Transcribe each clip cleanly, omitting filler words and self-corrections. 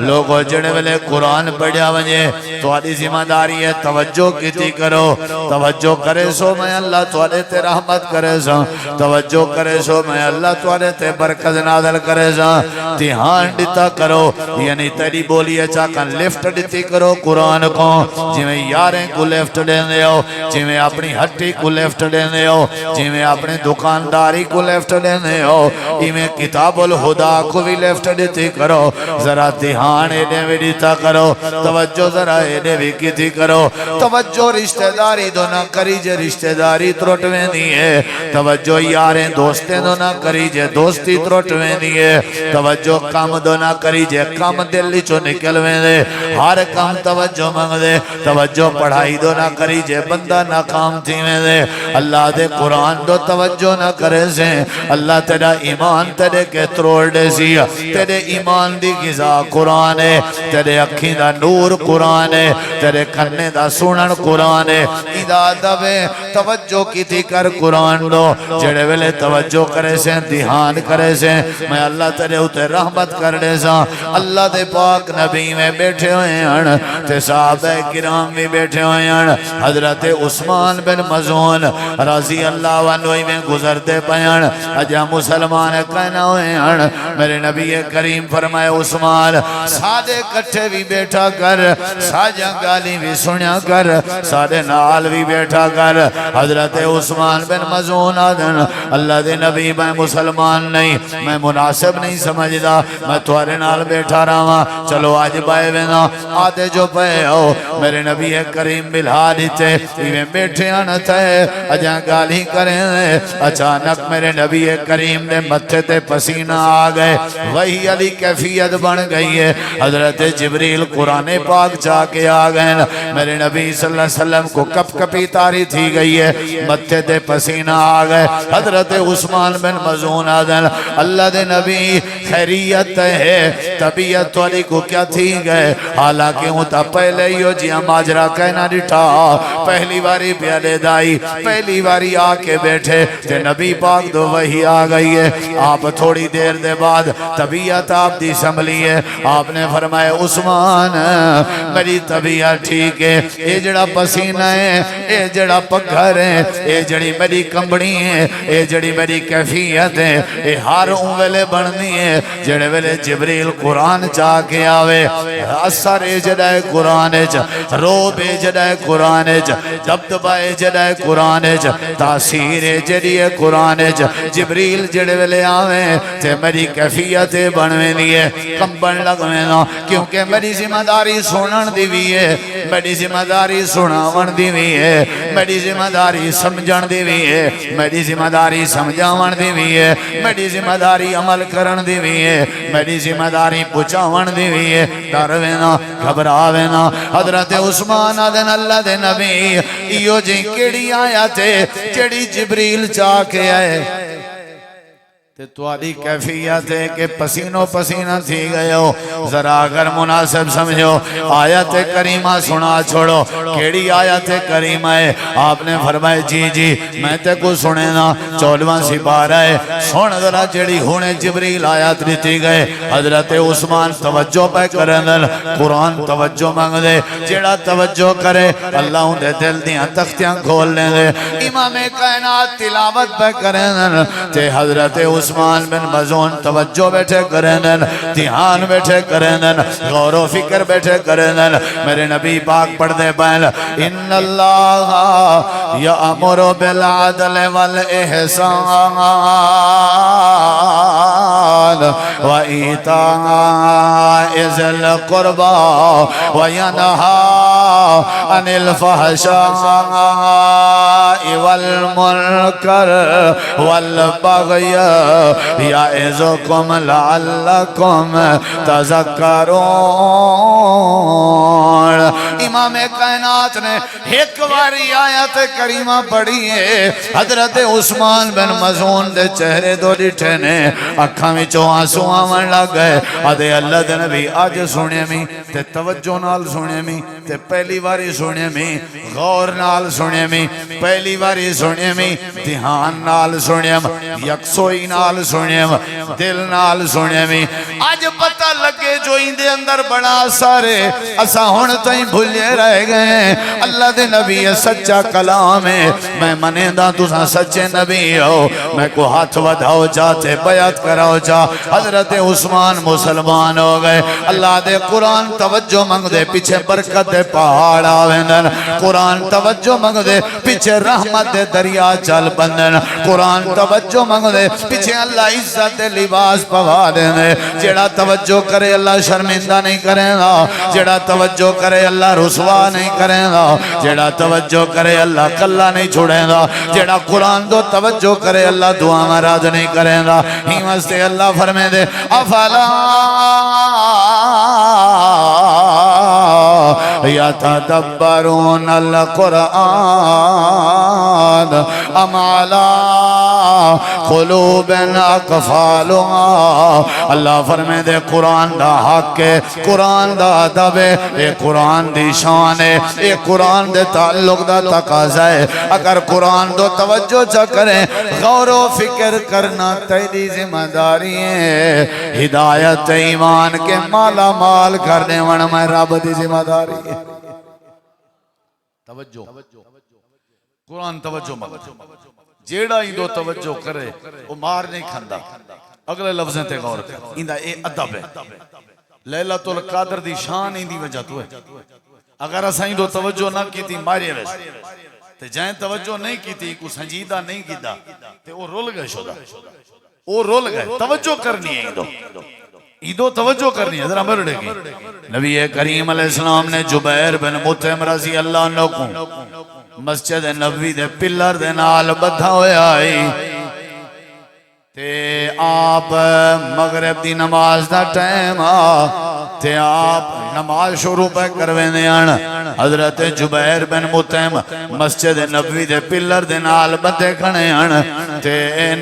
لوگو جڑے ویلے قرآن پڑھیا ونجے تواڈی ذمہ داری ہے توجہ کیتی کرو توجہ کرے سو میں اللہ تواڈے تے رحمت کرے سا توجہ کرے سو میں اللہ تواڈے تے برکت نازل کرے سا دھیان دیتا کرو یعنی تیری بولی اچھا کن لفٹ دیتی کرو قرآن کو جویں یاریں کو لفٹ دیندے ہو جویں اپنی ہٹی کو لفٹ دیندے ہو جویں اپنے دکانداری کو لفٹ دیندے ہو ایویں کتاب الہدا کو بھی لفٹ دیتی کرو ذرا دھیان ایڈے بھی دیتا کرو توجہ ذرا ایڈے بھی کیتی کرو توجہ رشتہ داری دو نہ کری جے رشتہ داری تروٹویں دیئے توجہ یاریں دوستیں دو نہ کری جے دوستی تروٹویں دیئے توجہ کام دو نہ کری جے کام دلی چو نکلویں دے ہر کام توجہ مانگ دے توجہ پڑھائی دو نہ کری جے بندہ ناکام تھیویں دے اللہ دے قرآن دو توجہ نہ کرے سے اللہ تیرا ایمان تیرے کے تروڑ دے سی تیرے ایمان دی غذا قرآن ہے تیرے اکھیں دا نور قرآن ہے تیرے کھنے دا سنن قرآن ہے ادا دبے توجہ کی تھی کر قرآن دو جڑے ویلے توجہ کرے سے دھیان کرے سے میں اللہ تیرے ہوتے رحمت کر دے سا اللہ دے پاک نبی میں بیٹھے ہوئے ہیں تے صحابہ کرام بھی بیٹھے ہوئے ہیں حضرت عثمان بن مظعون رضی اللہ عنہ میں گزرتے پیان اجا مسلمان کہنا ہوئے ہیں میرے نبی کریم فرمائے عثمان سادے کٹھے بھی بیٹھا کر ساجہ گالی بھی سنیا کر سادے نال بھی بیٹھا کر حضرت عثمان بن مظعون آدن اللہ دے نبی میں مسلمان نہیں میں مناسب نہیں سمجھدا میں توارے نال بیٹھا رہا چلو آج بائے وینا آدھے جو پہ ہو میرے نبی کریم بلھا دیتے ایویں بیٹھے آنا تھے اجا گالی کریں اچانک میرے نبی کریم نے متھے تے پسینہ آ گئے وہی علی کیفیت بن گئی ہے حضرت جبریل قرآن پاک جا کے آ گئے میرے نبی صلی اللہ علیہ وسلم کو کپ کپی تاری تھی گئی ہے متھے تے پسینہ آ گئے حضرت عثمان بن مظعون آدن اللہ دے نبی خیریت ہے طبیعت والی کو کیا تھی گئے حالانکہ ہوں تا پہلے ہی ہو جیا ماجرہ کہنا ڈٹھا پہلی باری پیالے دائی پہلی باری آ کے بیٹھے تے نبی پاک دو وہی آ گئی ہے آپ تھوڑی دیر دے بعد طبیعت آپ دی سنبھلی ہے آپ نے فرمایا عثمان میری طبیعت ٹھیک ہے اے جڑا پسینہ ہے اے جڑا پگھر ہے اے جڑی میری کمبڑی ہے اے جڑی میری کیفیت ہے اے ہر ویلے بڑھنی ہے جڑے ویلے جبریل قرآن چاہ کے آوے اثر اے جڑائے قرآن رو بے جڑائے قرآن دبدبائے جڑائے قرآن تاثیر جڑیے قرآن جبریل جڑے ویلے آوے تے میری کیفیت بنوے دیئے کمبن لگوے نا کیونکہ میری ذمہ داری سنن دیوی ہے میری ذمہ داری سناون دیوی ہے میری ذمہ داری سمجھن دیوی ہے میری ذمہ داری سمجھاون دیوی ہے میری ذمہ داری عمل کرن دیوی ہے میری ذمہ داری پچاون دیوی ہے ڈروینا گھبراوینا حضرت عثمان آدن اللہ دے نبی ایو جی کیڑی آیا تے جڑی جبریل چاہ کے آئے تے توالی کیفیت ہے کہ پسینوں پسینہ تھی گئے ہو ذرا اگر مناسب سمجھو آیت کریمہ سنا چھوڑو کیڑی آیت کریمہ ہے آپ نے فرمائے جی جی میں تے کو سنے نا 14واں سپارہ ہے سن ذرا جڑی ہونے جبریل آیت دیتی گئے حضرت عثمان توجہ پہ کرن قرآن توجہ مانگ دے جڑا توجہ کرے اللہ ان دے دل دیاں تختیاں کھول لیں دے امام کائنات تلاوت پہ کرن تے حضرت عثمان بن مظعون توجہ بیٹھے کرنن دھیان بیٹھے کرنن غور و فکر بیٹھے کرنن میرے نبی پاک پڑھ دے پہل ان اللہ یأمر بالعدل والإحسان وإیتاء ذی القربى وینہی عن الفحشاء والمنکر والبغی یعظکم لعلکم تذکرون امام کائنات نے ایک باری آیت کریمہ پڑھی ہے، حضرت عثمان بن مظعون دے چہرے دو ڈٹھے نے اکھاں وچوں آنسو آون لگ گئے، آدھے اللہ دے نبی آج سنے میں تے توجہ نال سنے میں تے پہلی باری سنے میں غور نال سنے میں پہلی باری سنے میں دھیان نال سنے میں یکسوئی نال سنے میں دل نال سنے میں آج پتہ لگے جو ان دے اندر بڑا سارے اسا ہون تائیں بھولے رہ گئے، اللہ دے نبی سچا کلام ہے، میں منے دا تساں سچے نبی ہو، میں کو ہاتھ ودھاؤ جاتے بیعت کراؤ جا، حضرت عثمان مسلمان ہو گئے، اللہ دے قرآن توجہ منگ دے پیچھے برکت دے پہاڑ آویندن، قرآن توجہ منگ دے پیچھے رحمت دے دریا چل بندن، قرآن توجہ منگ دے پیچھے اللہ عزت دے لباس پوا دے، جیڑا توجہ کرے اللہ شرمندہ نہیں کرے گا، جیڑا توجہ کرے اللہ رسوا نہیں کرے گا، جیڑا توجہ کرے اللہ کلہ نہیں چھوڑے گا، جیڑا قرآن دو توجہ کرے اللہ دعا مراد نہیں کرے گا، ہی مستے اللہ فرمے دے افلا یتدبرون القرآن ام علی قلوب اقفالها، اللہ فرمے دے قرآن دا حق ہے، قرآن دا ادب ہے، اے قرآن دی شان ہے، اے قرآن دے تعلق دا تقاضا ہے، اگر قرآن دو توجہ چا کریں غور و فکر کرنا تیری ذمہ داری ہے، ہدایت ایمان کے مالا مال کرنے والا میں رب دی ذمہ داری ہے۔ توجہ قرآن توجہ مانگتا جیڑا ہی دو توجہ کرے وہ مار نہیں کھندا، اگلے لفظیں تے غور کر، اندہ اے ادب ہے، لیلۃ القدر دی شان ہی دی وجہ تو ہے، اگر اسائیں دو توجہ نہ کی تھی مارے ویسے تے جائیں توجہ نہیں کی تھی کو سنجیدہ نہیں کیتا تے وہ رول گئے شدہ، وہ رول گئے، توجہ کرنی ہے ایدو توجہ کرنی ہے، ذرا مرڑے گی۔ نبی کریم علیہ السلام نے جبیر بن مطعم رضی اللہ عنہ کو مسجد نبوی دے پلر دے نال بدھا ہویا آئی تے آپ مغرب دی نماز دا ٹائم تے آپ نماز شروع پہ کرویں دے آنا، حضرت جبیر بن مطعم مسجد نبوی دے پلر دے نال بدھے کھنے آنا تے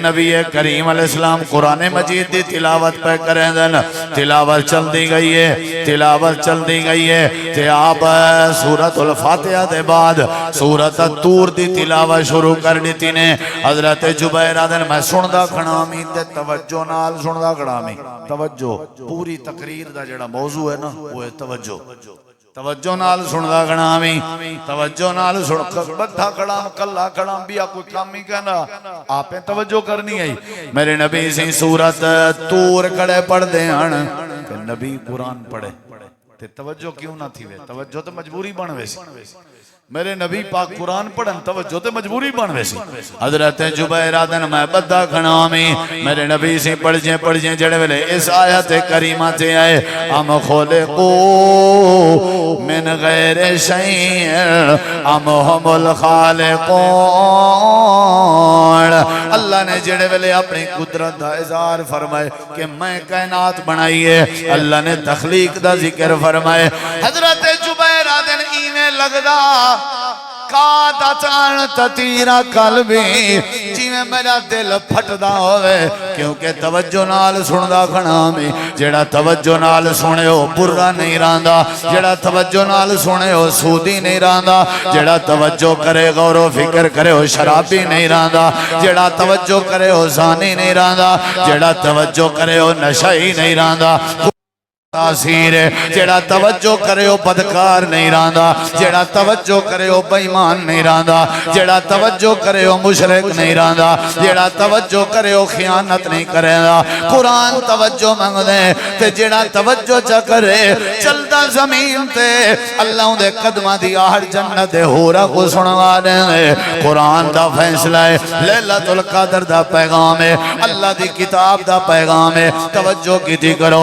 نبی کریم علیہ السلام قرآن مجید دی تلاوت پہ کریں دن، تلاوت چل دی گئی ہے، تلاوت چل دی گئی ہے تے آپ سورۃ الفاتحہ دے بعد سورۃ الطور دی تلاوت شروع کر دیتی نے، حضرت جبیر آدن میں سندہ کھڑامی تے توجہ نال سندہ کھڑامی، توجہ پوری تقریر دا جڑا موضوع ہے نا وہ ہے توجہ، توجہ نال سندہ کھڑامی، توجہ نال سندہ بدھا کھڑام کلہ کھڑام بیا کوئی کام ہی کہنا، آپ توجہ کرنی ہے، میرے نبی سے سورۃ طور کڑے پڑھ دے آن کہ نبی قرآن پڑھے تے توجہ کیوں نہ تھی وے، توجہ تو مجبوری بن ویسی، میرے نبی پاک قرآن پڑھن توجہ تے مجبوری بن ویسی، حضرت جبیر آدن میں بدھا کھڑامی میرے نبی سے پڑھ جیں جڑے ویلے اس آیت کریمہ تے آئے ام خلقو من غیر شیء ام ہم الخالقون، اللہ نے جڑے ویلے اپنی قدرت دا اظہار فرمائے کہ میں کائنات بنائیے، اللہ نے تخلیق دا ذکر فرمائے، حضرت جبیر آدن ایمیں لگدا قادتان تتیرا قلبی جی میں میرا دل پھٹدا ہوئے کیونکہ توجہ نال سندہ کھڑامی، جیڑا توجہ نال سنے ہو برا نہیں راندا، جیڑا توجہ نال سنے ہو سودی نہیں راندا، جیڑا توجہ کرے غور و فکر کرے ہو شرابی نہیں راندا، جیڑا توجہ کرے ہو زانی نہیں راندا، جیڑا توجہ کرے ہو نشائی نہیں راندا، تاثیر ہے جیڑا توجہ کرے ہو بدکار نہیں راندا، جیڑا توجہ کرے ہو بیمان نہیں راندا، جیڑا توجہ کرے ہو مشرک نہیں راندا، جیڑا توجہ کرے ہو خیانت نہیں کرے گا، قرآن توجہ منگ دے تے جیڑا توجہ چا کرے چلدا زمین تے اللہ دے قدمہ دی آہر جنت دے ہورا کو سنوا دے، قرآن دا فیصلہ ہے، لیلۃ القدر دا پیغام ہے، اللہ دی کتاب دا پیغام ہے، توجہ کی تھی کرو،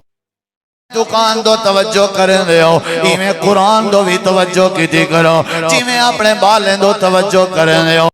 دکان دو توجہ کریں دے ہو، ایمیں قرآن دو بھی توجہ کی تھی کرو، جی میں اپنے بالیں دو توجہ کریں دے ہو،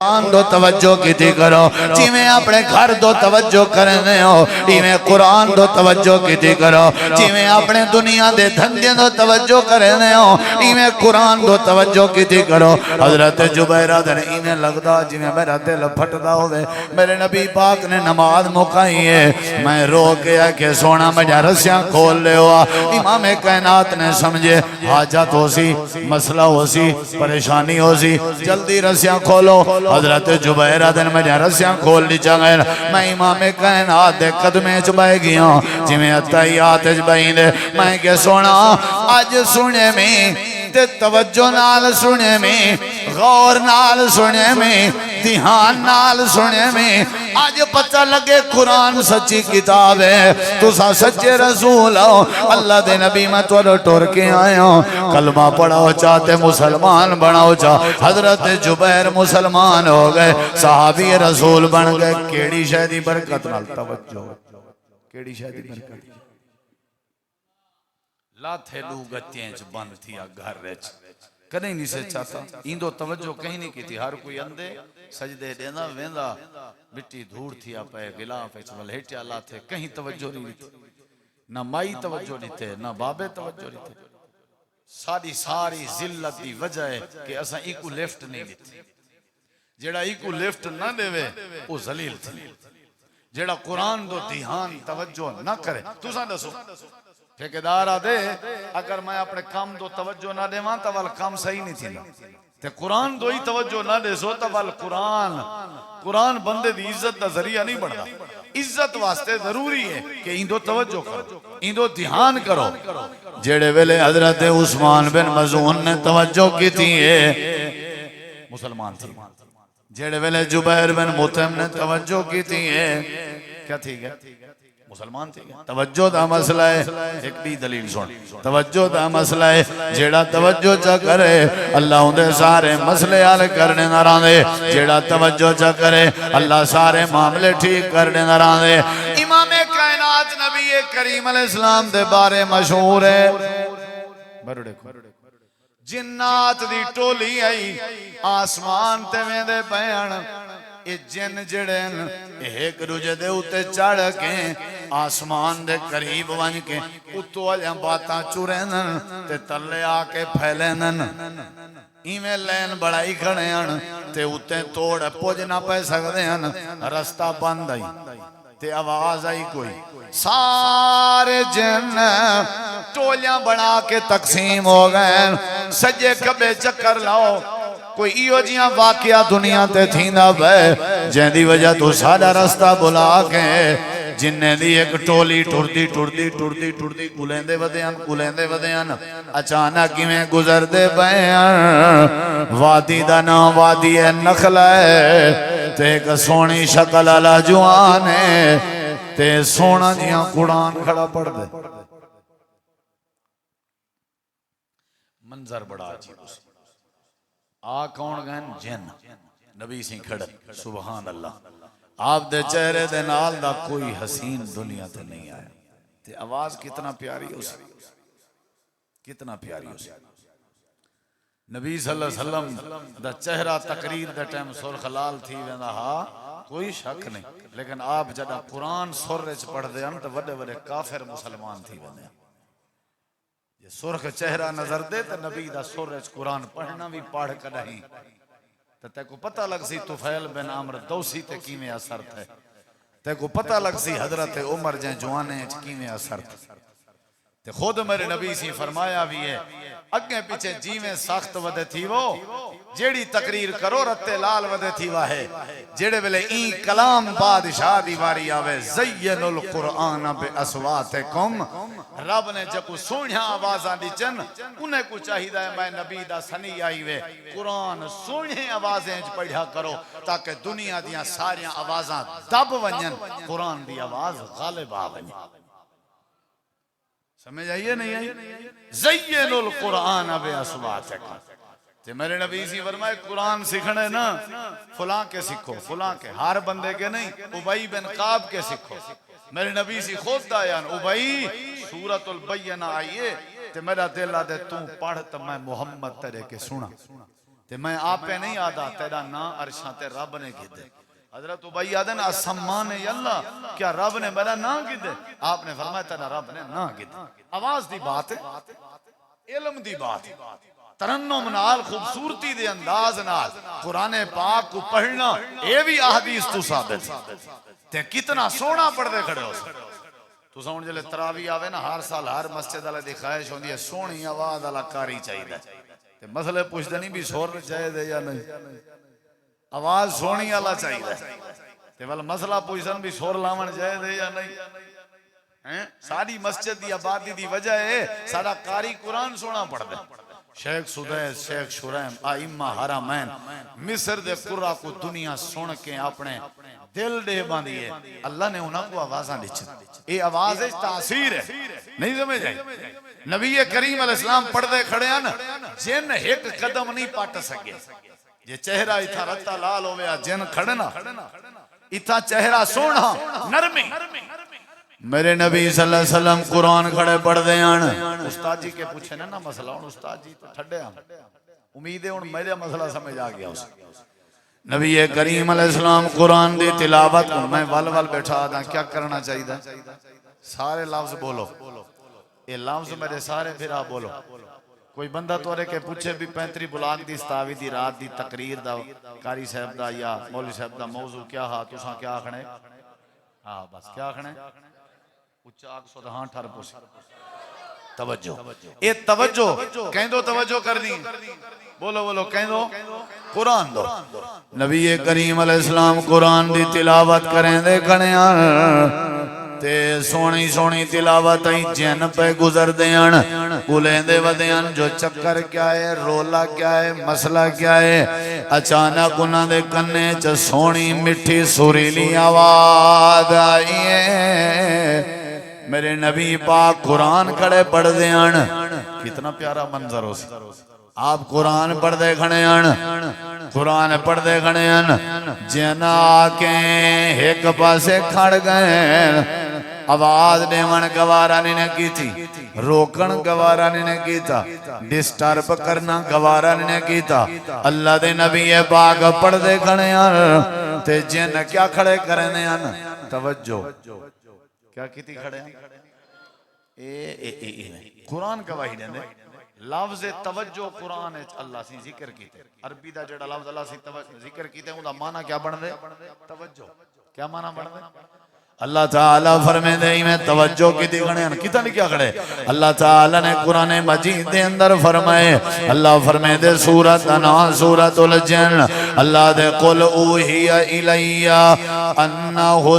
قرآن دو توجہ کیتی کرو جی میں اپنے گھر دو توجہ کرنے ہو جی میں قرآن دو توجہ کیتی کرو جی میں اپنے دنیا دے دھندے دو توجہ کرنے ہو جی میں قرآن دو توجہ کیتی کرو حضرت جبیرہ دن انہیں لگدا جی میں میرا دل پھٹدا ہوئے میرے نبی پاک نے نماز مکائی ہے میں رو گیا کہ سونا مجھا رسیاں کھول لے ہوا امام کائنات نے سمجھے حاجت ہو سی مسئلہ ہو سی پریشانی ہو سی جلدی رسیاں کھولو حضرت جبیرہ دن مجھے رسیاں کھول لی چاہیں میں امام کائنات دے قدمیں چبائے گیا جی میں اتحیات چبائیں دے میں کہ سونا آج سنے میں تے توجہ نال سنے میں غور نال سنے میں دھیان نال سنے میں آج پتہ لگے قرآن سچی کتاب ہے تو سا سچے رسول ہو اللہ دے نبی میں تو ٹور کے آیا ہوں کلمہ پڑھاؤ چاہتے مسلمان بناؤ چاہ حضرت جبیر مسلمان ہو گئے صحابی رسول بن گئے کیڑی شہدی برکت نال توجہ کیڑی شہدی برکت لا تھے لوگ اتینچ بند تھیا گھر رچ کدیں نہیں سے چاہتا ایندو توجہ کہیں نہیں کی تھی ہر کوئی اندے سجدے دینا ویندہ مٹی دھوڑ تھیا پہ غلاف ایچ والہیٹیا اللہ تھے کہیں توجہ نہیں تھی نہ مائی توجہ نہیں تھے نہ بابے توجہ نہیں تھے ساری ذلت دی وجہ ہے کہ اسا ایکو لیفٹ نہیں لیتے جیڑا ایکو لیفٹ نہ دے وے وہ ذلیل تھی جیڑا قرآن دو دھیان توجہ نہ کرے تو ساں دسو ٹھیکیدار آدھے اگر میں اپنے کام دو توجہ نہ دے وہاں تو وال کام صحیح نہیں تھی نا تے قرآن دو ہی توجہ نہ دے سو تو وال قرآن بندے دی عزت دا ذریعہ نہیں بڑھا عزت واسطے ضروری ہے کہ ان دو توجہ کرو ان دو دھیان کرو جیڑے ویلے حضرت عثمان بن مظعون نے توجہ کی تھی مسلمان تھی جیڑے ویلے جبیر بن مطعم نے توجہ کی تھی کیا تھی گیا مسلمان تھی توجہ دا مسئلہ ہے ایک بھی دلیل سن توجہ دا مسئلہ ہے جیڑا توجہ چا کرے اللہ اندے سارے مسئلے حل کرنے نہ رہاں دے جیڑا توجہ چا کرے اللہ سارے معاملے ٹھیک کرنے نہ رہاں دے امام کائنات نبی کریم علیہ السلام دے بارے مشہور ہے بڑھڑے کو جنات دی ٹولی آئی آسمان تے میں دے بیان اے جن جڑن ایک روجے دے اتے چڑھ کے آسمان دے قریب ون کے اتو والیاں باتاں چورینن تے تلے آکے پھیلینن ایمیں لین بڑائی کھڑے ہیں تے اتے توڑ پوج نہ پہ سکتے ہیں رستہ بند آئی تے آواز آئی کوئی سارے جن ٹولیاں بنا کے تقسیم ہو گئے سجے کبے چکر لاؤ کوئی ایو جیاں واقعہ دنیا تے تھیندا بے جن دی وجہ تو ساڑا رستہ بلا کے جنہیں دی ایک ٹولی ٹردی کلیندے ودیان اچانک میں گزر دے بیان وادی دا نام وادی نخل ہے تے ایک سونی شکل علا جوان ہے تے سونا جیاں قرآن کھڑا پڑھ دے منظر بڑا عجیب اس کون گئن جن نبی سی کھڑا سبحان اللہ آپ دے چہرے دے نال دا کوئی حسین دنیا تے نہیں آیا تے آواز کتنا پیاری ہو سی کتنا پیاری ہو سی نبی صلی اللہ علیہ وسلم دا چہرہ تقریر دے ٹائم سرخ لال تھی ویندہ ہاں کوئی شک نہیں لیکن آپ جدہ قرآن سرچ پڑھ دے ہم تو وڈے وڈے کافر مسلمان تھی ویندہ یہ سرخ چہرہ نظر دے تو نبی دا سرچ قرآن پڑھنا بھی پڑھ کر نہیں تو تے کو پتہ لگ سی طفیل بن عمر دوسی تے کیمیں اثر تھے تے کو پتہ لگ سی حضرت عمر جن جوانے کیمیں اثر تھے تے خود میرے نبی سی فرمایا بھی ہے اگے پیچھے جیویں سخت ودے تھی وہ جیڑی تقریر کرو رتے لال ودے تھی وہ ہے جیڑے بلے این کلام بادشاہ دیواری آوے زین القرآن بے اصواتکم رب نے جب سونیا آوازاں دی چن انہیں کو چاہیدہ ہے میں نبی دا سنی آئی وے قرآن سونی آوازیں پڑھا کرو تاکہ دنیا دیاں ساریاں آوازاں دب ونین قرآن دی آواز غالب آونین سمجھ آئیے نہیں آئی زین القرآن بے اصواتکم تے میرے نبی سی فرمائے قرآن سکھنے نا فلاں کے سکھو فلاں کے ہر بندے کے نہیں ابئی بن قاب کے سکھو میرے نبی سی خود دایان ابئی سورۃ البینہ آئیے تے میرا دل آدھے تو پڑھ تو میں محمد تیرے کے سنا تے میں آپ پہ نہیں آدھا تیرا نا عرشاں تے رب نے کی دے حضرت ابی آدھے نا اسمان اللہ کیا رب نے میرا نا کی دے آپ نے فرمایا تیرا رب نے نا کی دے آواز دی بات ہے علم دی بات ہے ترنم نال خوبصورتی دے انداز نال قرآن پاک کو پڑھنا اے بھی احادیث تو ثابت تے کتنا سونا پڑھ دے کھڑے ہو تو سون جلے تراوی آوے نا ہر سال ہر مسجد والے دی خواہش ہوندی ہے سونی آواز والا کاری چاہیے تے مسئلے پوچھتے نہیں بھی سور چاہیے دے یا نہیں آواز سونی والا چاہیے تے والا مسئلہ پوچھتے بھی سور لاون چاہیے دے یا نہیں ساری مسجد دی آبادی دی وجہ ہے سارا قاری قرآن سونا پڑھ دے شیخ سدیس شیخ شریم آئمہ حرمین مصر دے قرآن کو دنیا سن کے اپنے دل دے باندھی ہے اللہ نے انہاں کو آوازاں دیچھ اے آواز تاثیر ہے نہیں سمجھ آئی نبی کریم علیہ السلام پڑھ دے کھڑے ہیں نا جن ایک قدم نہیں پاٹ سکے یہ چہرہ اتھا رتا لال ہویا جن کھڑنا اتھا چہرہ سونا نرمی میرے نبی صلی اللہ علیہ وسلم قرآن کھڑے پڑھ دے آن استاد جی کے پوچھے نا مسئلہ ان استاد جی تو ٹھڑے آن امید ہے ان میرے مسئلہ سمجھ آ گیا اس نبی کریم علیہ السلام قرآن دی تلاوت میں ول بیٹھا دا کیا کرنا چاہیے دا سارے لفظ بولو یہ لفظ میرے سارے پھر آپ بولو کوئی بندہ توڑے کے پوچھے بھی 35 بلاک دی ستاوی دی رات دی تقریر دا کاری صاحب دا یا مولوی صاحب دا موضوع کیا ہاں تو ساں کیا آکھنے ہاں بس کیا آکھنے اچھا آگ سو دہاں ٹھار پوسی توجہ اے توجہ کہیں دو توجہ کر دی بولو بولو کہیں دو قرآن دو نبی کریم علیہ السلام قرآن دی تلاوت کریں دے کھڑیاں تے سونی سونی تلاوت ہی جن پہ گزر دیاں گلیں دے ودیاں جو چکر کیا ہے رولا کیا ہے مسئلہ کیا ہے اچانک انہاں دے کنے چ سونی مٹھی سریلی آواز آئی ہے میرے نبی پاک قرآن کھڑے پڑھ دیاں کتنا پیارا منظر ہو سی آپ قرآن پڑھ دے کھڑے قرآن پڑھ دے کھڑے جن آکیں ایک پاسے کھڑ گئے آواز دیون گوارا نے کی تھی روکن گوارا نے کی تھا ڈسٹرب کرنا گوارا نے کی تھا اللہ دے نبی پاک پڑھ دے کھڑے تے جن کیا کھڑے کرنے توجہ کیا کیتی کھڑے قرآن گواہی دے لفظ توجہ قرآن اللہ سے ذکر کیتے عربی دا جڑا لفظ اللہ سے ذکر کیتے ان دا معنی کیا بن دے توجہ کیا معنی بن دے اللہ تعالیٰ فرمے دے میں توجہ کی دیکھنے ہیں کتنا کیا کھڑے اللہ تعالیٰ نے قرآن مجید دے اندر فرمائے اللہ فرمے دے سورت انا سورت الجن اللہ دے قل اوہی الیہ انہو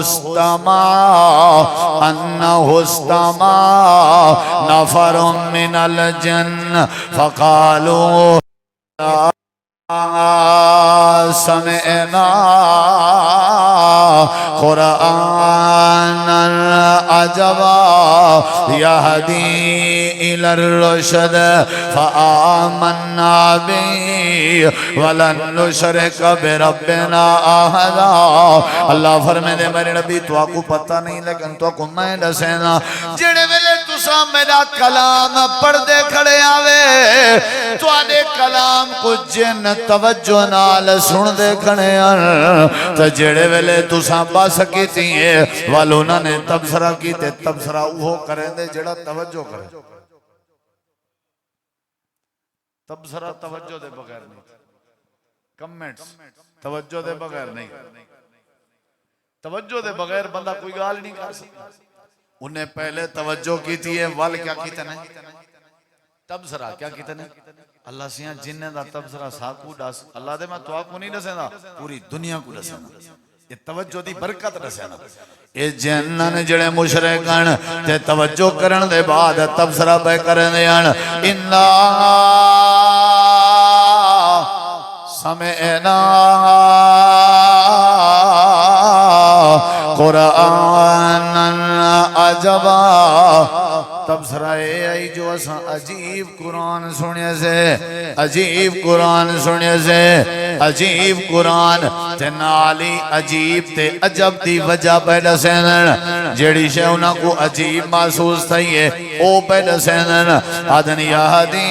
استماع نفر من الجن فقالوا سمعنا قرآنا عجبا يهدي إلى الرشد فآمنا به ولن نشرك بربنا أحدا اللہ فرمائے دے میرے نبی تو آپ کو پتہ نہیں لیکن تو کو میں دسینا جڑے ویلے تسا میرا کلام پڑھ دے کھڑے آوے تو آدھے کلام کو جن توجہ نال سن دے کھڑے تو جڑے ویلے تسا بس کی تھی والونا نے تبصرہ کی تے تبصرہ وہ کریں دے جڑا توجہ کرے تبصرہ توجہ دے بغیر نہیں کمنٹس توجہ دے بغیر نہیں توجہ دے بغیر بندہ کوئی گال نہیں کر سکتا انہیں پہلے توجہ کی تھی وال کیا کیتے ہیں تبصرہ کیا کیتے ہیں اللہ سیاں جنہ دا تبصرہ ساکو ڈاس اللہ دے میں تو آپ کو نہیں ڈسے نا پوری دنیا کو ڈسے نا یہ توجہ دی برکت ڈسے نا اے جنن جڑے مشرکان تے توجہ کرن دے بعد تبصرہ پہ کرن دے انا سمعنا قرآن عجبا تبصرہ اے آئی جو اساں عجیب قرآن سنے سے عجیب قرآن سنے سے عجیب قرآن تے نالی عجیب تے عجب دی وجہ پیدا سینن جیڑی شے انہاں کو عجیب محسوس تھی ہے او پیدا سینن آدن یہدی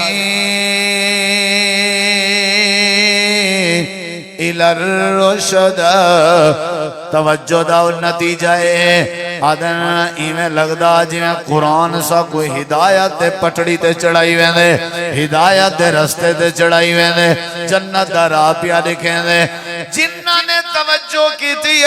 الی الرشد توجہ دا نتیجہ ہے آدن ایویں لگدا جویں قرآن سا کوئی ہدایت دے پٹڑی تے چڑھائی ویندے ہدایت دے رستے تے چڑھائی ویندے جنت دا راہ پیا لکھیں دے جنہ نے توجہ کی تھی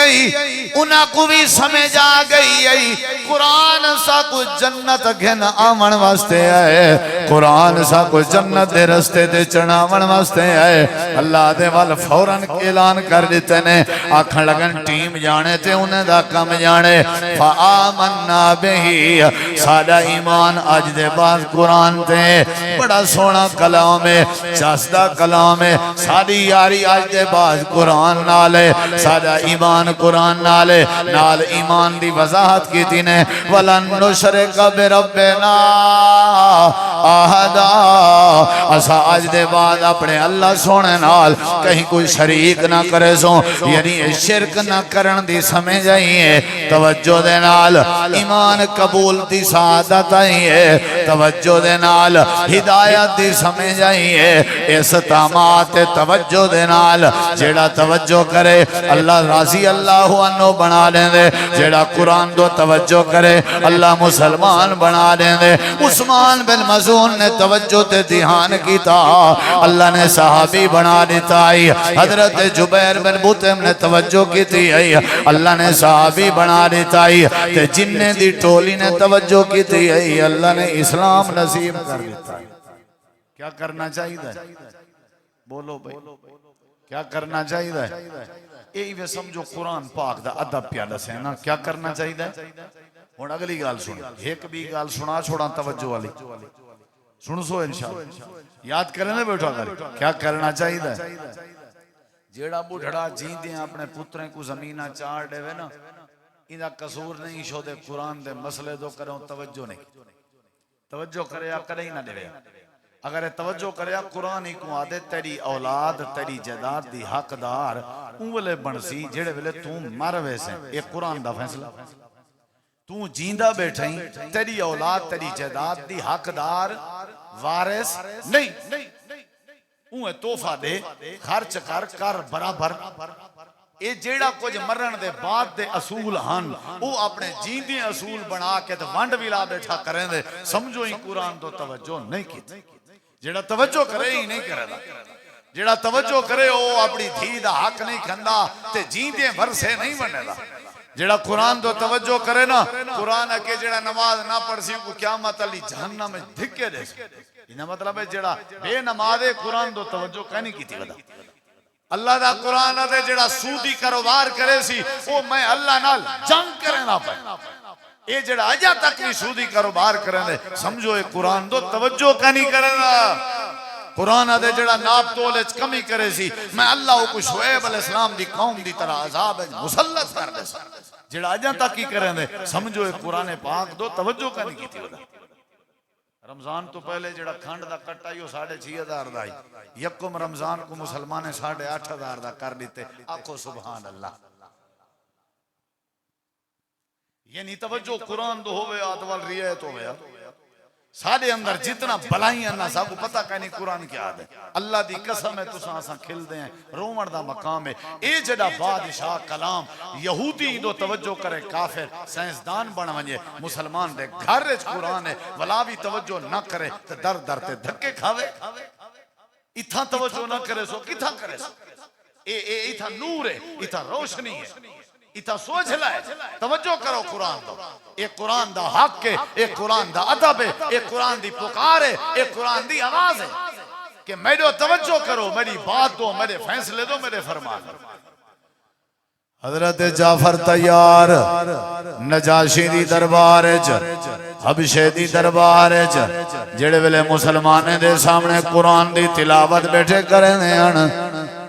انہاں کو بھی سمجھ آ گئی قرآن سا کوئی جنت گھن آمن واسطے آئے قرآن سا کوئی جنت دے رستے تے چڑھاون واسطے آئے اللہ دے وال فوراً اعلان کر دیتے نے آکھن لگن ٹیم جانے تے انہیں دا کم جانے فآمنا بہی سادہ ایمان آج دے بعد قرآن تے بڑا سونا کلام ہے چاسدہ کلام ہے سادی یاری آج دے بعد قرآن نالے سادہ ایمان قرآن نالے نال ایمان دی وضاحت کی تھی نے وَلَن نُشْرِكَ بِرَبِّنَا آہدا اسا آج دے بعد اپنے اللہ سونے نال کہیں کوئی شریک نہ کرے سو یعنی شرک نہ کرن دی سمجھ آئیے توجہ دے نال ایمان قبول دی سعادت آئیے توجہ دے نال ہدایت دی سمجھ آئیے استعمات توجہ دے نال جیڑا توجہ کرے اللہ راضی اللہ عنہ بنا لیں دے جیڑا قرآن دو توجہ کرے اللہ مسلمان بنا لیں دے عثمان بن مظعون نے توجہ تے دھیان کیتا اللہ نے صحابی بنا دیتا حضرت جبیر بن مطعم نے توجہ کی تھی اللہ نے صحابی بنا دیتا تے جننے دی ٹولی نے توجہ کی تھی اللہ نے اسلام نصیب کر دیتا کیا کرنا چاہیے بولو بھائی کیا کرنا چاہیے یہی وہ سمجھو قرآن پاک دا ادب پیادہ سے نا کیا کرنا چاہیے ہون اگلی گال سن ایک بھی گال سنا چھوڑا توجہ والی سن سو انشاءاللہ یاد کرنے بیٹھا کر کیا کرنا چاہیے جیڑا بڑھڑا جین دیں اپنے پتریں کو زمینہ چار دے وے نا انہا قصور نہیں شو دے قرآن دے مسئلے دو کروں توجہ نہیں توجہ کرے یا کرے ہی نہ دے وے اگر توجہ کرے یا قرآن ہی کو آدھے تیری اولاد تیری جداد دی حقدار اولے بنسی جیڑے ویلے تم مر ویسے ایک قرآن دا فیصلہ تو جیندہ بیٹھیں تیری اولاد تیری جداد دی حقدار وارث نہیں اوہ توفہ دے خرچ کر برابر اے جیڑا کچھ مرن دے بعد دے اصول ہن او اپنے جیندے اصول بنا کے تو ونڈ ویلا بیٹھا کریں دے سمجھو ہی قرآن تو توجہ نہیں کی جیڑا توجہ کرے ہی نہیں کرے دا جیڑا توجہ کرے او اپنی دھی دا حق نہیں کھندا تے جیندے ورسے نہیں بنے دا جیڑا قرآن تو توجہ کرے نا قرآن کے جیڑا نماز نہ پڑھ سی کو قیامت علی جہنم میں دھکے دے انہا مطلب ہے جیڑا بے نماز قرآن تو توجہ کہنی کی تھی بدا اللہ دا قرآن دے جیڑا سودی کاروبار کرے سی وہ میں اللہ نال جنگ کرے نہ پائے اے جیڑا اجا تک بھی سودی کاروبار کرے دے سمجھو اے قرآن تو توجہ کہنی کرے نا قرآن دے جڑا ناب تولج کمی کرے سی میں اللہ کو شعیب علیہ السلام دی قوم دی طرح عذاب مسلط کر دے سا جڑا اجاں تک کی کریں دے سمجھو اے قرآن پاک دو توجہ کا نہیں کی تھی ودا رمضان تو پہلے جڑا کھنڈ دا کٹائی ہو 6,500 دائی یکم رمضان کو مسلمانے 8,500 دا کر دیتے آکھو سبحان اللہ یعنی توجہ قرآن دو ہوئے آدوال ریعت ہوئے سارے اندر جتنا بلائیں اللہ صاحب کو پتہ کہنی قرآن کیا آدھے اللہ دی قسم ہے تو سانساں کھل دیں رومر دا مقام ہے اے جڑا بادشاہ کلام یہودی دو توجہ کرے کافر سائنسدان بنا ونجے مسلمان دے گھر اچ قرآن ہے ولا بھی توجہ نہ کرے تو در در تے دھکے کھاوے اتھا توجہ نہ کرے سو کتھا کرے سو اے اتھا نور ہے اتھا روشنی ہے اتھا سوچ لائے توجہ کرو قرآن دو ایک قرآن دا حق ہے ایک قرآن دا عدب ہے ایک قرآن دی پکار ہے ایک قرآن دی آواز ہے کہ میرے توجہ کرو میری بات دو میرے فیصلے دو میرے فرمان حضرت جعفر تیار نجاشی دی دربار حبشے دی دربار جڑے ویلے مسلمانے دے سامنے قرآن دی تلاوت بیٹھے کریں ہیں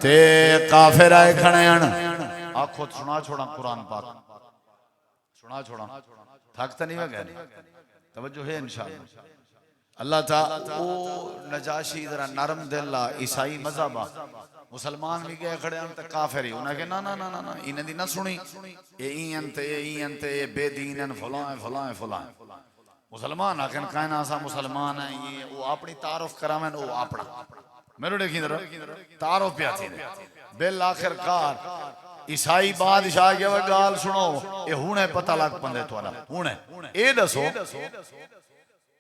تے کافر آئے کھڑے ہیں آنکھوں سنا چھوڑا قرآن پاک سنا چھوڑا تھکتا نہیں ہے گئے توجہ ہے انشاءاللہ اللہ تعالیٰ او نجاشی ذرا نرم دلہ عیسائی مذہبہ مسلمان بھی گئے کھڑے ہیں کافر ہی انہیں کہ نا نا نا نا انہیں دی نہ سنی اے این تے بے دین فلان مسلمان آکھن کائنا سا مسلمان ہیں یہ وہ اپنی تعارف کرامن وہ اپنا میرے دیکھیں ذرا تعارف پہ آتی ہے بالآخر کار عیسائی بادشاہ کے وہ گال سنو اے ہونے پتہ لگ پندے توانا ہونے اے دسو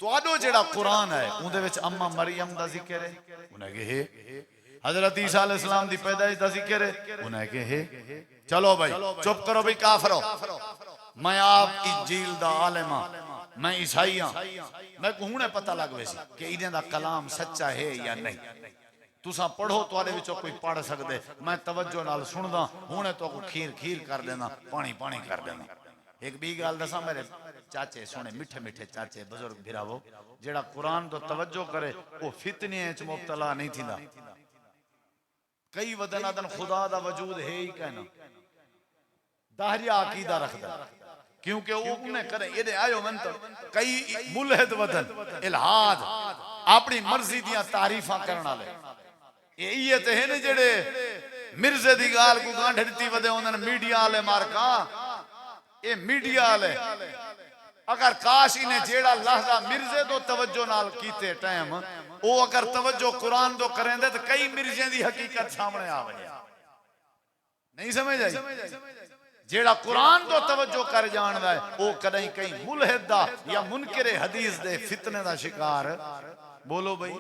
توادو جڑا قرآن ہے اندے وچ اماں مریم دا ذکر ہے انہیں کہ حضرت عیسیٰ علیہ السلام دی پیدائش دا ذکر ہے انہیں کہ چلو بھائی چپ کرو بھائی کافرو میں آپ انجیل دا عالمہ میں عیسائی ہاں میں کہونے پتہ لگ ویسی کہ ایدیں دا کلام سچا ہے یا نہیں تُساں پڑھو تو آلے وچوں کوئی پڑھ سکتے میں توجہ نال سندا ہونے تو کو کھیر کر دینا پانی کر دینا ایک بھی گال دسا میرے چاچے سونے میٹھے میٹھے چاچے بزرگ بھراو جڑا قرآن تو توجہ کرے وہ فتنے اچ مبتلا نہیں تھیندا کئی ودن آدن خدا دا وجود ہے ہی کہنا داہریا عقیدہ رکھدا کیونکہ وہ انہیں کرے یہ دے آئیو من تو کئی ملحد ودن الہاد اپنی مرضی دیاں تعریفاں کرنا لے یہ تے ہیں جڑے مرزے دی گال کو گانڈھ دیتی ودے انہیں میڈیا آلے مارکا اے میڈیا آلے اگر کاش انہیں جیڑا لحظہ مرزے دو توجہ نال کیتے ٹائم او اگر توجہ قرآن دو کریں دے تو کئی مرزیں دی حقیقت سامنے آوے نہیں سمجھ آئی جیڑا قرآن تو توجہ کر جاندہ ہے او کدیں کئی ملحد دا یا منکر حدیث دے فتنے دا شکار بولو بھئی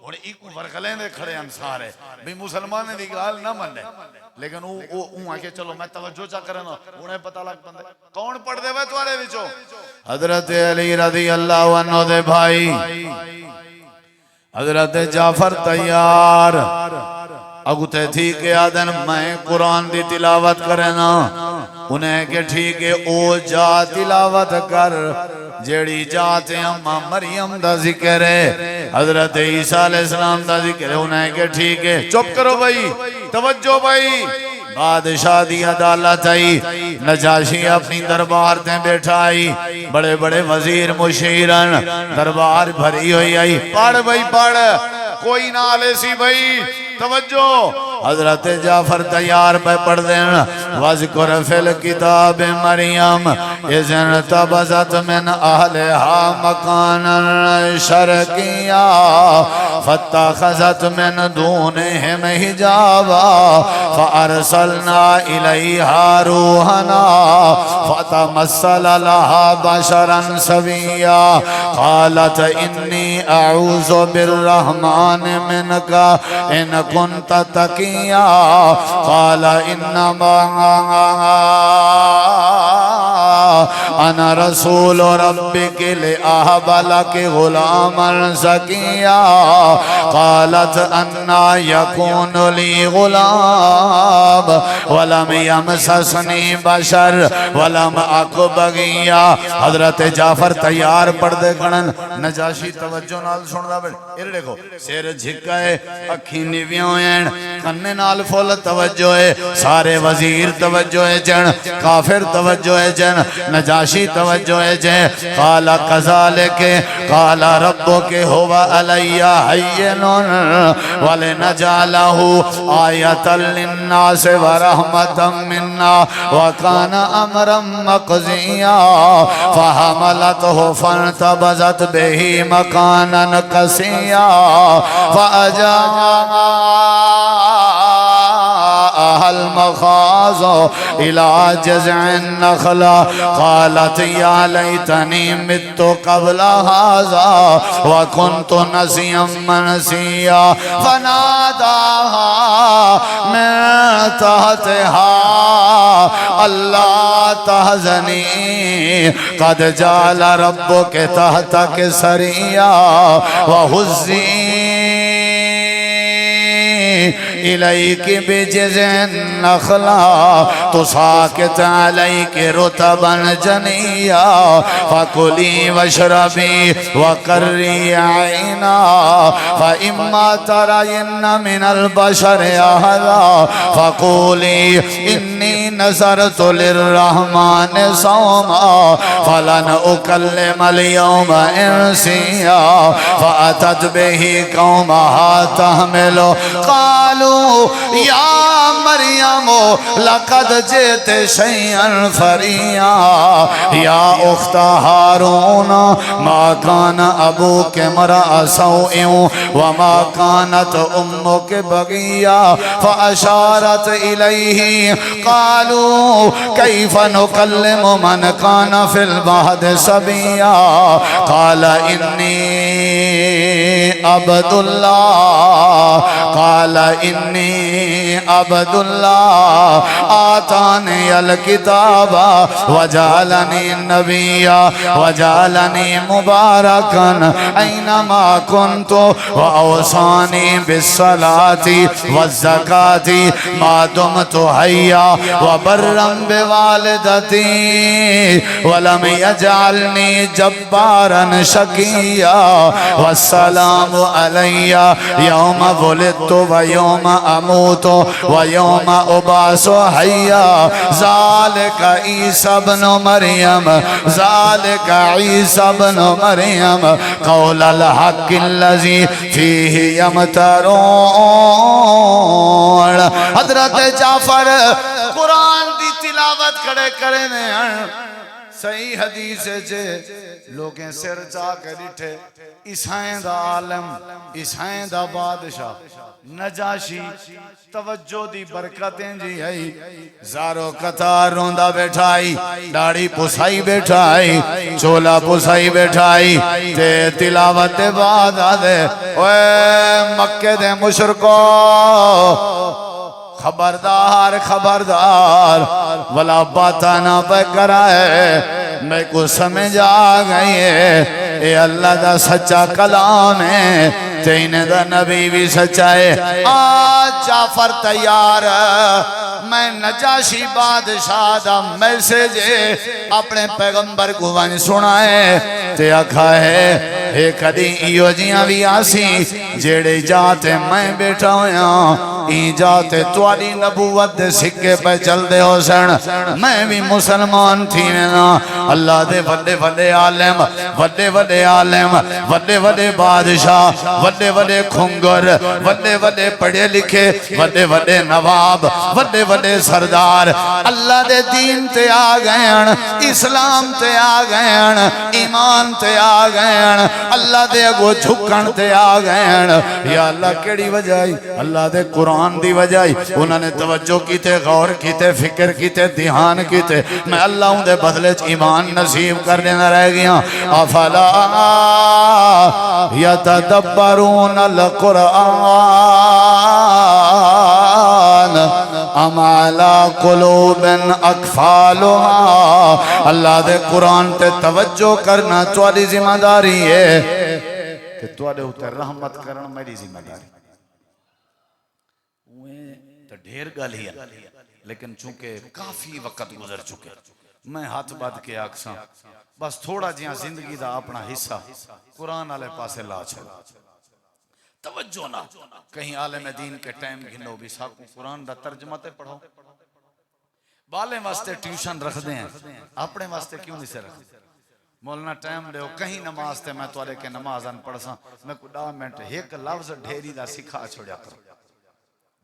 اور ایک ورگلیں دے کھڑے انسار ہے بھی مسلمان دی گال نہ مننے لیکن وہ آکے چلو میں توجہ چا کرنا انہیں پتہ لگ پندے کون پڑھ دے وے توارے وچو حضرت علی رضی اللہ عنہ دے بھائی حضرت جعفر تیار اگتے تھی کہ آدن میں قرآن دی تلاوت کرنا انہیں کہ ٹھیک ہے او جا تلاوت کر جیڑی جاتے اماں مریم دا ذکر ہے حضرت عیسیٰ علیہ السلام دا ذکر ہے انہیں کہ ٹھیک ہے چپ کرو بھائی توجہ بھائی بادشاہ دی عدالت آئی نجاشی اپنی دربار تے بیٹھا آئی بڑے بڑے وزیر مشیرن دربار بھری ہوئی آئی پڑھ بھائی پڑھ کوئی نہ لے سی بھائی توجہ حضرت جعفر تیار پہ پڑھ دینا وَذْكُرْ فِي الْكِتَابِ مَرْيَمَ اِذْ انْتَبَذَتْ مِنْ أَهْلِهَا مَكَانًا شَرْقِيًّا فَاتَّخَذَتْ مِنْ دُونِهِمْ حِجَابًا فَأَرْسَلْنَا إِلَيْهَا رُوحَنَا فَتَمَثَّلَ لَهَا بَشَرًا سَوِيًّا قَالَتْ إِنِّي أَعُوذُ بِالرَّحْمَنِ مِنْكَ إِنْ كُنْتَ تَقِيًّا قال إنما أنا رسول ربك لأهب لك غلاما زكيا قالت أنا يكون لي غلام ولم يمسسني بشر ولم أك بغيا حضرت جعفر تیار پردے کھڑن نجاشی توجہ نال سن دا بیٹھ یہ دیکھو سیر جھکا ہے اکھی نیویوں ہیں کنے نال فول توجہ ہے سارے وزیر توجہ ہے جن کافر توجہ ہے جن نجاشی توجہ ہے جن قال کذالک قال ربک هو علی حین ولنجعلہ آیتا للناس ورحمتا منا وکان امرا مقضیا فحملته فانتبذت به مکانا قصیا المخاض إلى جذع النخلة قالت يا ليتني مت قبل هذا وكنت نسيا منسيا فناداها من تحتها ألا تحزني قد جعل ربك تحتك سريا وهزي إليك بجذع النخلة تساقط عليك رطبا جنيا فكلي واشربي وقري عينا فإما ترين من البشر أحدا فقولي إني نذرت للرحمن صوما فلن أكلم اليوم إنسيا فأتت به قومها تحمل قالوا قالوا یا مریم لقد جئت شیئا فریا یا اخت ہارون ما کان ابوک امرأ سوء وما كانت امك بغيا فاشارت الیہ قالوا کیف نکلم من کان فی المہد صبیا قال انی عبد اللہ قال انی عبد اللہ آتانی الکتاب وجعلنی نبیا وجعلنی مبارکا اینما کنت وأوصاني بالصلاة والزكاة ما دمت حيا وبرا بوالدتي ولم يجعلني جبارا شقيا والسلام علي يوم ولدت ويوم أموت ويوم أبعث حيا ذلك عيسى ابن مريم ذلك عيسى ابن مريم قول الحق الذي فيه يمترون حضرت جعفر قرآن دی تلاوت کھڑے کرے نے صحیح حدیث جے لوگیں سر جا کے ڈٹھے عیسائیں دا عالم عیسائیں دا بادشاہ نجاشی توجہ دی برکتیں جی ہے زارو قطار روندہ بیٹھائی داڑھی پسائی بیٹھائی چولا پسائی بیٹھائی تے تلاوت بعد آدھے اوے مکہ دے مشرکو خبردار خبردار ولا باتا نہ پہ کرائے میں کو سمجھ آ گئی ہے اے اللہ دا سچا کلام ہے تین دا نبی بھی سچا ہے آج جعفر تیار میں نجاشی بادشاہ دا میسیج اپنے پیغمبر کو ون سنائے تے آکھا ہے اے کدی ایو جیاں بھی آسی جیڑے جاتے میں بیٹھا ہویا ای جاتے توالی نبوت دے سکے پہ چل دے ہو سن میں بھی مسلمان تھی نا اللہ دے وڈے وڈے عالم وڈے وڈے عالم وڈے وڈے بادشاہ وڈے وڈے کھنگر وڈے وڈے پڑھے لکھے وڈے وڈے نواب وڈے وڈے سردار اللہ دے دین تے آ گئن اسلام تے آ گئن ایمان تے آ گئن اللہ دے اگو جھکن تے آ گئن یا اللہ کیڑی وجہ اللہ دے قرآن دی وجہ انہوں نے توجہ کیتے غور کیتے فکر کیتے دھیان کیتے میں اللہ ہوں دے بدلے ایمان نصیب کر دینا رہ گیا افلا یتدبرون القرآن ام علی قلوب اقفالها اللہ دے قرآن تے توجہ کرنا توالی ذمہ داری ہے کہ توالی ہوتے رحمت کرنا میری ذمہ داری تو ڈھیر گالیاں لیکن چونکہ کافی وقت گزر چکے میں ہاتھ بات کے آکساں بس تھوڑا جیاں زندگی دا اپنا حصہ قرآن آلے پاسے لا چھڑا توجہ نہ کہیں عالم دین کے ٹائم گھنو بھی ساکوں قرآن دا ترجمہ تے پڑھو بالے واسطے ٹیوشن رکھ دیں اپنے واسطے کیوں نہیں سے رکھ مولانا ٹائم دے کہیں نماز تے میں توارے کے نمازان پڑھساں میں کو 10 منٹ ایک لفظ ڈھیری دا سکھا چھوڑیا کرو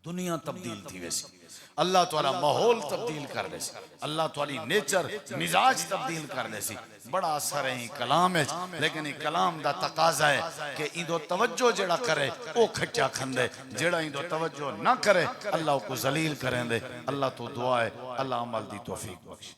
دنیا تبدیل تھی ویسی اللہ تعالیٰ ماحول تبدیل کر دے سی اللہ تعالیٰ نیچر مزاج تبدیل کر دے سی بڑا اثر ہے کلام ہے لیکن کلام دا تقاضا ہے کہ ایندو توجہ جڑا کرے او کھچا کھندے جڑا ایندو توجہ نہ کرے اللہ کو ذلیل کریں دے اللہ تو دعا ہے اللہ عمل دی توفیق بخش